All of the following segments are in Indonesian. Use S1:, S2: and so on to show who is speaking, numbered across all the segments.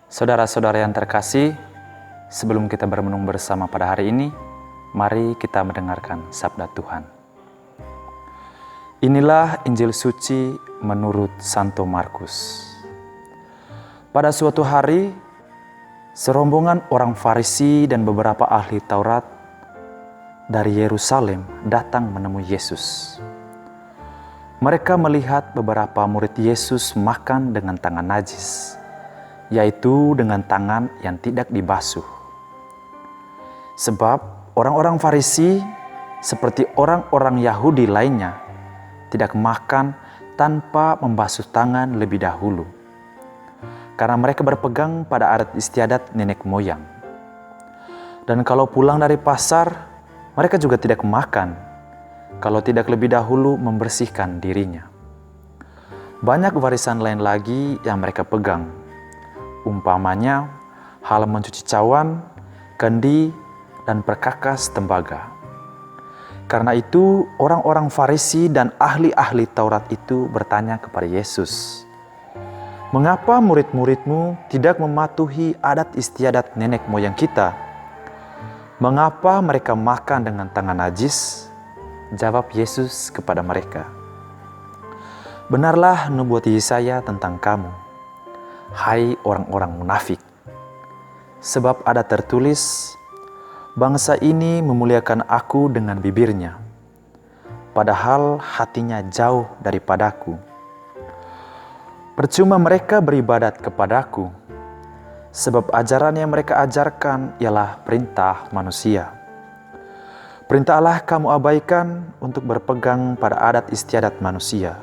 S1: Saudara-saudara yang terkasih, sebelum kita bermenung bersama pada hari ini, mari kita mendengarkan sabda Tuhan. Inilah Injil suci menurut Santo Markus. Pada suatu hari, serombongan orang Farisi dan beberapa ahli Taurat dari Yerusalem datang menemui Yesus. Mereka melihat beberapa murid Yesus makan dengan tangan najis, yaitu dengan tangan yang tidak dibasuh. Sebab orang-orang Farisi seperti orang-orang Yahudi lainnya tidak makan tanpa membasuh tangan lebih dahulu, karena mereka berpegang pada adat istiadat nenek moyang. Dan kalau pulang dari pasar, mereka juga tidak makan kalau tidak lebih dahulu membersihkan dirinya. Banyak warisan lain lagi yang mereka pegang, umpamanya hal mencuci cawan, kendi, dan perkakas tembaga. Karena itu orang-orang Farisi dan ahli-ahli Taurat itu bertanya kepada Yesus, "Mengapa murid-muridmu tidak mematuhi adat istiadat nenek moyang kita? Mengapa mereka makan dengan tangan najis?" Jawab Yesus kepada mereka, "Benarlah nubuat Yesaya tentang kamu, hai orang-orang munafik. Sebab ada tertulis, bangsa ini memuliakan aku dengan bibirnya, padahal hatinya jauh daripadaku. Percuma mereka beribadat kepadaku, sebab ajaran yang mereka ajarkan ialah perintah manusia. Perintah Allah kamu abaikan untuk berpegang pada adat istiadat manusia."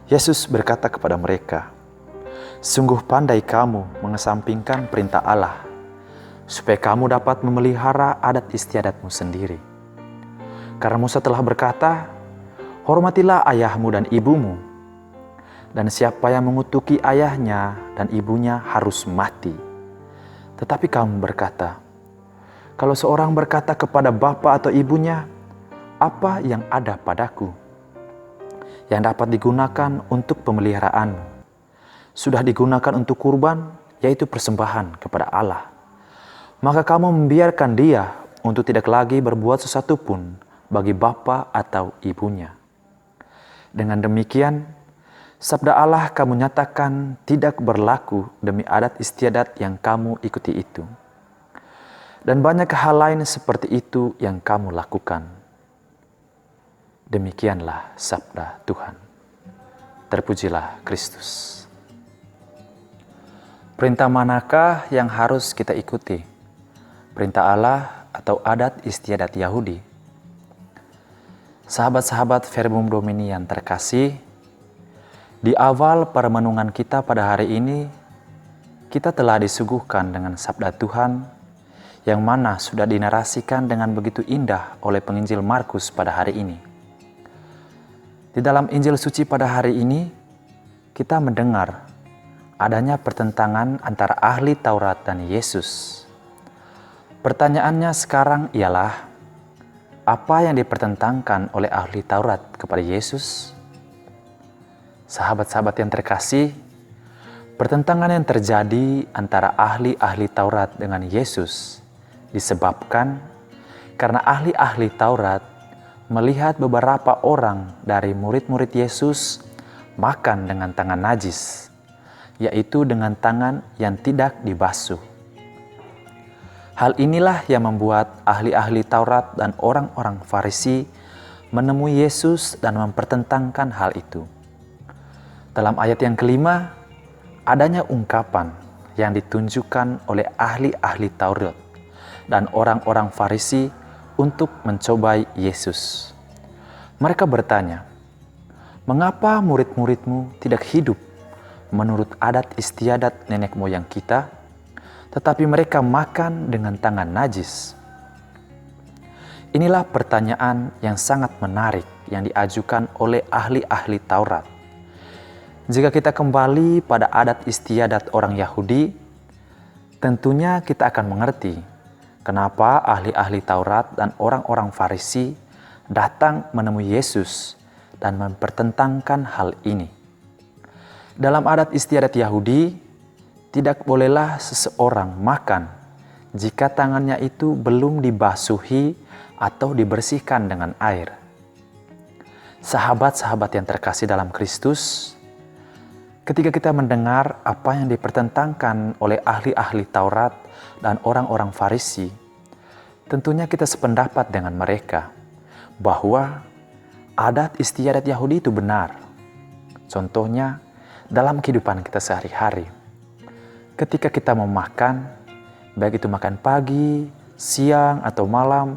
S1: Yesus berkata kepada mereka, "Sungguh pandai kamu mengesampingkan perintah Allah, supaya kamu dapat memelihara adat istiadatmu sendiri. Karena Musa telah berkata, hormatilah ayahmu dan ibumu, dan siapa yang mengutuki ayahnya dan ibunya harus mati. Tetapi kamu berkata, kalau seorang berkata kepada bapa atau ibunya, apa yang ada padaku, yang dapat digunakan untuk pemeliharaanmu, sudah digunakan untuk kurban, yaitu persembahan kepada Allah. Maka kamu membiarkan dia untuk tidak lagi berbuat sesuatu pun bagi bapa atau ibunya. Dengan demikian, sabda Allah kamu nyatakan tidak berlaku demi adat istiadat yang kamu ikuti itu. Dan banyak hal lain seperti itu yang kamu lakukan." Demikianlah sabda Tuhan. Terpujilah Kristus. Perintah manakah yang harus kita ikuti? Perintah Allah atau adat istiadat Yahudi? Sahabat-sahabat Verbum Domini yang terkasih, di awal permenungan kita pada hari ini, kita telah disuguhkan dengan sabda Tuhan yang mana sudah dinarasikan dengan begitu indah oleh penginjil Markus pada hari ini. Di dalam Injil suci pada hari ini, kita mendengar adanya pertentangan antara ahli Taurat dan Yesus. Pertanyaannya sekarang ialah, apa yang dipertentangkan oleh ahli Taurat kepada Yesus? Sahabat-sahabat yang terkasih, pertentangan yang terjadi antara ahli-ahli Taurat dengan Yesus disebabkan karena ahli-ahli Taurat melihat beberapa orang dari murid-murid Yesus makan dengan tangan najis, yaitu dengan tangan yang tidak dibasuh. Hal inilah yang membuat ahli-ahli Taurat dan orang-orang Farisi menemui Yesus dan mempertentangkan hal itu. Dalam ayat yang kelima, adanya ungkapan yang ditunjukkan oleh ahli-ahli Taurat dan orang-orang Farisi untuk mencobai Yesus. Mereka bertanya, "Mengapa murid-muridmu tidak hidup menurut adat istiadat nenek moyang kita, tetapi mereka makan dengan tangan najis?" Inilah pertanyaan yang sangat menarik yang diajukan oleh ahli-ahli Taurat. Jika kita kembali pada adat istiadat orang Yahudi, tentunya kita akan mengerti kenapa ahli-ahli Taurat dan orang-orang Farisi datang menemui Yesus dan mempertentangkan hal ini. Dalam adat istiadat Yahudi, tidak bolehlah seseorang makan jika tangannya itu belum dibasuhi atau dibersihkan dengan air. Sahabat-sahabat yang terkasih dalam Kristus, ketika kita mendengar apa yang dipertentangkan oleh ahli-ahli Taurat dan orang-orang Farisi, tentunya kita sependapat dengan mereka bahwa adat istiadat Yahudi itu benar. Contohnya dalam kehidupan kita sehari-hari. Ketika kita mau makan, baik itu makan pagi, siang, atau malam,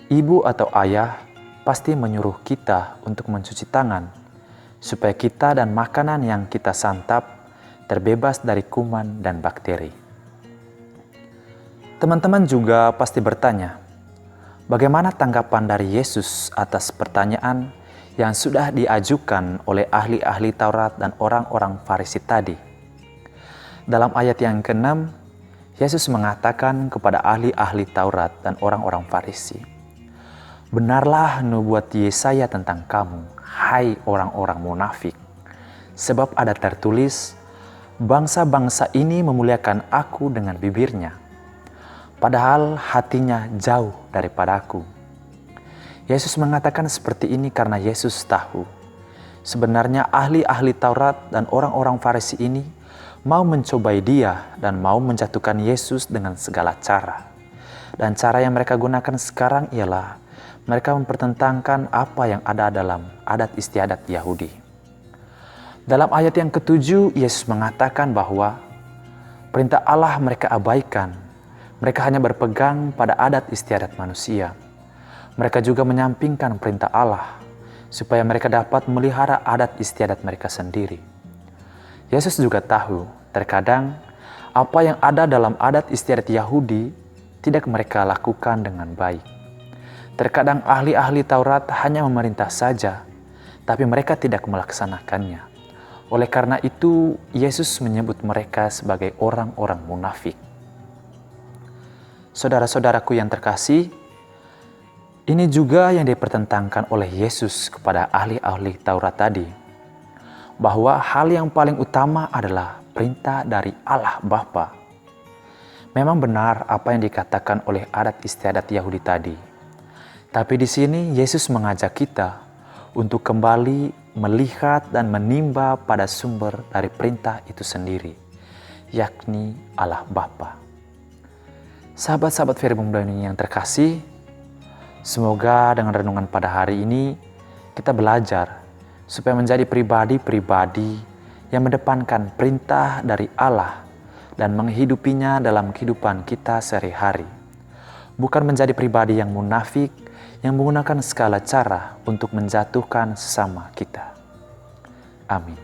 S1: ibu atau ayah pasti menyuruh kita untuk mencuci tangan, supaya kita dan makanan yang kita santap terbebas dari kuman dan bakteri. Teman-teman juga pasti bertanya, bagaimana tanggapan dari Yesus atas pertanyaan yang sudah diajukan oleh ahli-ahli Taurat dan orang-orang Farisi tadi? Dalam ayat yang ke-6, Yesus mengatakan kepada ahli-ahli Taurat dan orang-orang Farisi, "Benarlah nubuat Yesaya tentang kamu, hai orang-orang munafik. Sebab ada tertulis, bangsa-bangsa ini memuliakan aku dengan bibirnya, padahal hatinya jauh daripadaku." Yesus mengatakan seperti ini karena Yesus tahu, sebenarnya ahli-ahli Taurat dan orang-orang Farisi ini mau mencobai dia dan mau menjatuhkan Yesus dengan segala cara. Dan cara yang mereka gunakan sekarang ialah mereka mempertentangkan apa yang ada dalam adat istiadat Yahudi. Dalam ayat yang ke-7, Yesus mengatakan bahwa perintah Allah mereka abaikan. Mereka hanya berpegang pada adat istiadat manusia. Mereka juga menyampingkan perintah Allah supaya mereka dapat melihara adat istiadat mereka sendiri. Yesus juga tahu, terkadang apa yang ada dalam adat istiadat Yahudi tidak mereka lakukan dengan baik. Terkadang ahli-ahli Taurat hanya memerintah saja, tapi mereka tidak melaksanakannya. Oleh karena itu, Yesus menyebut mereka sebagai orang-orang munafik. Saudara-saudaraku yang terkasih, ini juga yang dipertentangkan oleh Yesus kepada ahli-ahli Taurat tadi, bahwa hal yang paling utama adalah perintah dari Allah Bapa. Memang benar apa yang dikatakan oleh adat istiadat Yahudi tadi. Tapi di sini Yesus mengajak kita untuk kembali melihat dan menimba pada sumber dari perintah itu sendiri, yakni Allah Bapa. Sahabat-sahabat Firman Tuhan yang terkasih, semoga dengan renungan pada hari ini kita belajar supaya menjadi pribadi-pribadi yang mendepankan perintah dari Allah dan menghidupinya dalam kehidupan kita sehari-hari. Bukan menjadi pribadi yang munafik, yang menggunakan segala cara untuk menjatuhkan sesama kita. Amin.